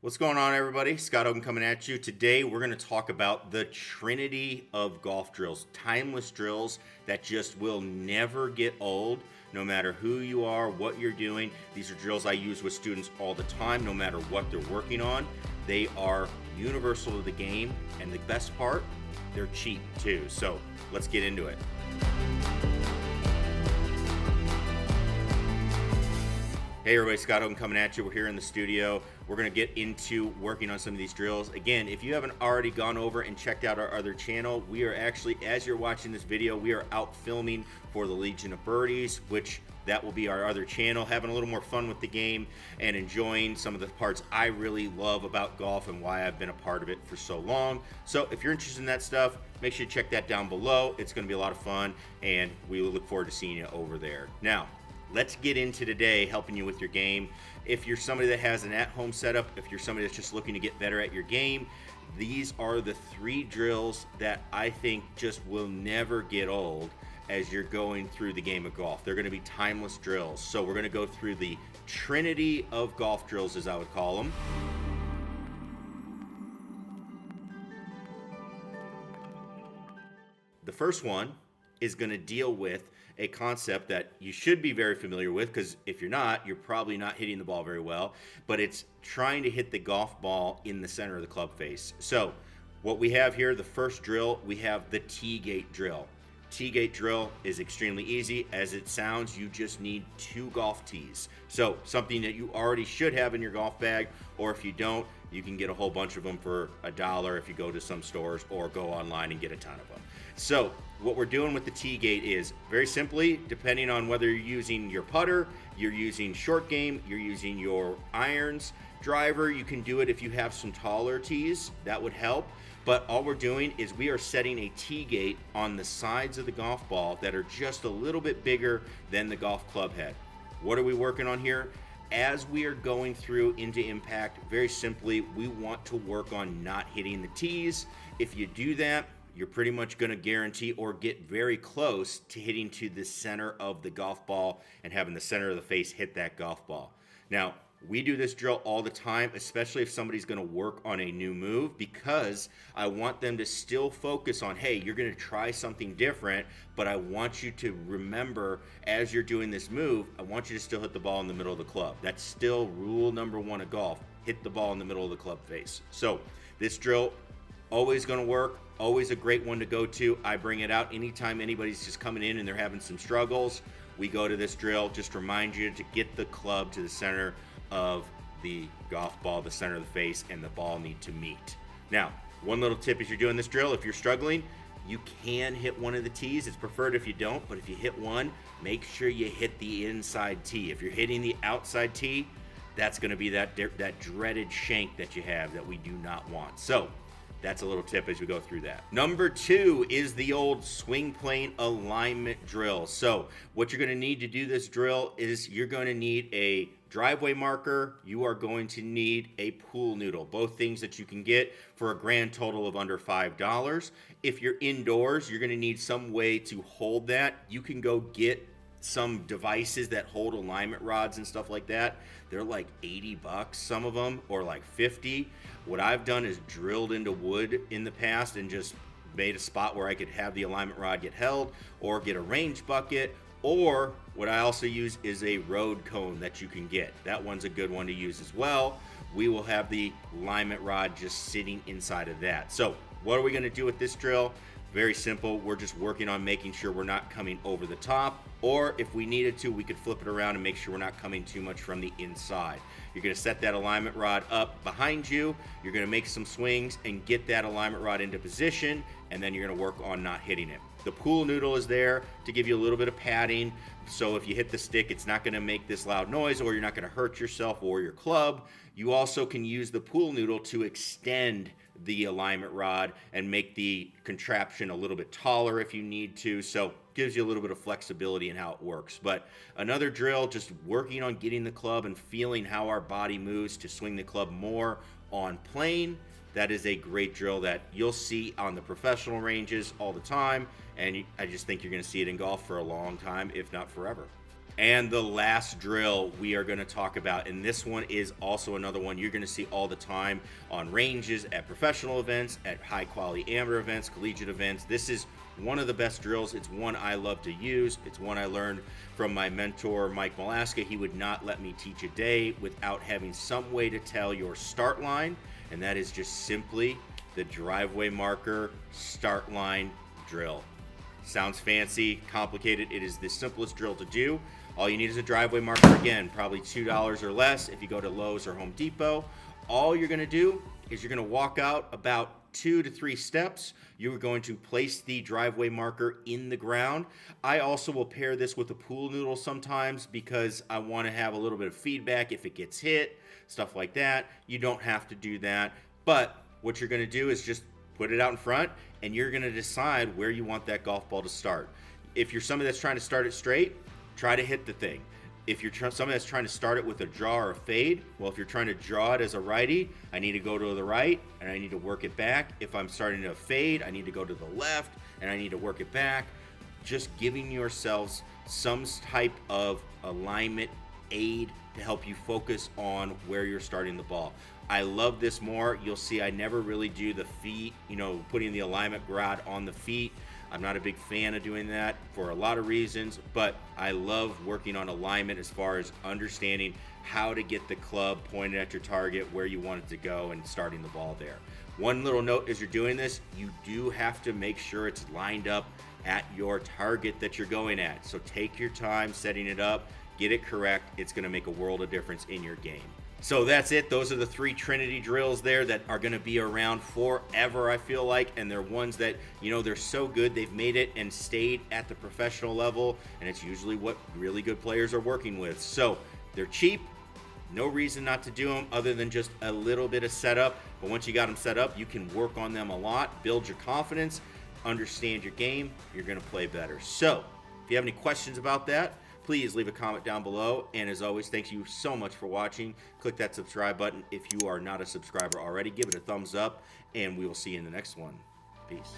What's going on, everybody? Scott Oden coming at you. Today, we're going to talk about the Trinity of golf drills. Timeless drills that just will never get old, no matter who you are, what you're doing. These are drills I use with students all the time, no matter what they're working on. They are universal to the game, and the best part, they're cheap too. So let's get into it. Hey everybody, Scott Oden coming at you. We're here in the studio. We're going to get into working on some of these drills. Again, if you haven't already gone over and checked out our other channel, we are actually, as you're watching this video, we are out filming for the Legion of Birdies, which that will be our other channel, having a little more fun with the game and enjoying some of the parts I really love about golf and why I've been a part of it for so long. So if you're interested in that stuff, make sure you check that down below. It's going to be a lot of fun, and we look forward to seeing you over there. Now, let's get into today helping you with your game. If you're somebody that has an at-home setup, if you're somebody that's just looking to get better at your game, these are the 3 drills that I think just will never get old as you're going through the game of golf. They're going to be timeless drills. So we're going to go through the Trinity of golf drills, as I would call them. The first one is going to deal with a concept that you should be very familiar with, because if you're not, you're probably not hitting the ball very well, but it's trying to hit the golf ball in the center of the club face. So what we have here, the first drill, we have the TGate drill. TGate drill is extremely easy. As it sounds, you just need 2 golf tees. So something that you already should have in your golf bag, or if you don't, you can get a whole bunch of them for $1 if you go to some stores or go online and get a ton of them. So what we're doing with the TGate is very simply, depending on whether you're using your putter, you're using short game, you're using your irons, driver, you can do it if you have some taller tees, that would help. But all we're doing is we are setting a TGate on the sides of the golf ball that are just a little bit bigger than the golf club head. What are we working on here? As we are going through into impact, very simply, we want to work on not hitting the tees. If you do that, you're pretty much going to guarantee or get very close to hitting to the center of the golf ball and having the center of the face hit that golf ball. Now, we do this drill all the time, especially if somebody's going to work on a new move, because I want them to still focus on, hey, you're going to try something different, but I want you to remember as you're doing this move, I want you to still hit the ball in the middle of the club. That's still rule number 1 of golf. Hit the ball in the middle of the club face. So this drill, always going to work, always a great one to go to. I bring it out anytime anybody's just coming in and they're having some struggles. We go to this drill, just remind you to get the club to the center of the golf ball, the center of the face, and the ball need to meet. Now, one little tip as you're doing this drill, if you're struggling, you can hit one of the tees. It's preferred if you don't, but if you hit one, make sure you hit the inside tee. If you're hitting the outside tee, that's going to be that dreaded shank that you have that we do not want. So that's a little tip as we go through that. Number 2 is the old swing plane alignment drill. So what you're going to need to do this drill is you're going to need a driveway marker. You are going to need a pool noodle, both things that you can get for a grand total of under $5. If you're indoors, you're going to need some way to hold that. You can go get some devices that hold alignment rods and stuff like that. They're like $80, some of them, or like 50. What I've done is drilled into wood in the past and just made a spot where I could have the alignment rod get held, or get a range bucket, or what I also use is a road cone that you can get. That one's a good one to use as well. We will have the alignment rod just sitting inside of that. So what are we going to do with this drill? Very simple. We're just working on making sure we're not coming over the top, or if we needed to, we could flip it around and make sure we're not coming too much from the inside. You're going to set that alignment rod up behind you. You're going to make some swings and get that alignment rod into position, and then you're going to work on not hitting it. The pool noodle is there to give you a little bit of padding, so if you hit the stick, it's not going to make this loud noise, or you're not going to hurt yourself or your club. You also can use the pool noodle to extend the alignment rod and make the contraption a little bit taller if you need to. So gives you a little bit of flexibility in how it works. But another drill, just working on getting the club and feeling how our body moves to swing the club more on plane. That is a great drill that you'll see on the professional ranges all the time, and I just think you're going to see it in golf for a long time, if not forever. And the last drill we are going to talk about, and this one is also another one you're going to see all the time on ranges, at professional events, at high quality amateur events, collegiate events. This is one of the best drills. It's one I love to use. It's one I learned from my mentor, Mike Malaska. He would not let me teach a day without having some way to tell your start line, and that is just simply the driveway marker start line drill. Sounds fancy, complicated. It is the simplest drill to do. All you need is a driveway marker, again, probably $2 or less if you go to Lowe's or Home Depot. All you're going to do is you're going to walk out about 2 to 3 steps. You're going to place the driveway marker in the ground. I also will pair this with a pool noodle sometimes because I want to have a little bit of feedback if it gets hit, stuff like that. You don't have to do that, but what you're going to do is just put it out in front, and you're going to decide where you want that golf ball to start. If you're somebody that's trying to start it straight, try to hit the thing. If you're somebody that's trying to start it with a draw or a fade, well, if you're trying to draw it as a righty, I need to go to the right and I need to work it back. If I'm starting to fade, I need to go to the left and I need to work it back. Just giving yourselves some type of alignment aid to help you focus on where you're starting the ball. I love this more. You'll see I never really do the feet, putting the alignment rod on the feet. I'm not a big fan of doing that for a lot of reasons, but I love working on alignment as far as understanding how to get the club pointed at your target, where you want it to go, and starting the ball there. One little note as you're doing this, you do have to make sure it's lined up at your target that you're going at. So take your time setting it up, get it correct. It's going to make a world of difference in your game. So that's it. Those are the 3 Trinity drills there that are going to be around forever, I feel like. And they're ones that, they're so good. They've made it and stayed at the professional level. And it's usually what really good players are working with. So they're cheap. No reason not to do them other than just a little bit of setup. But once you got them set up, you can work on them a lot, build your confidence, understand your game. You're going to play better. So if you have any questions about that, please leave a comment down below. And as always, thank you so much for watching. Click that subscribe button. If you are not a subscriber already, give it a thumbs up, and we will see you in the next one. Peace.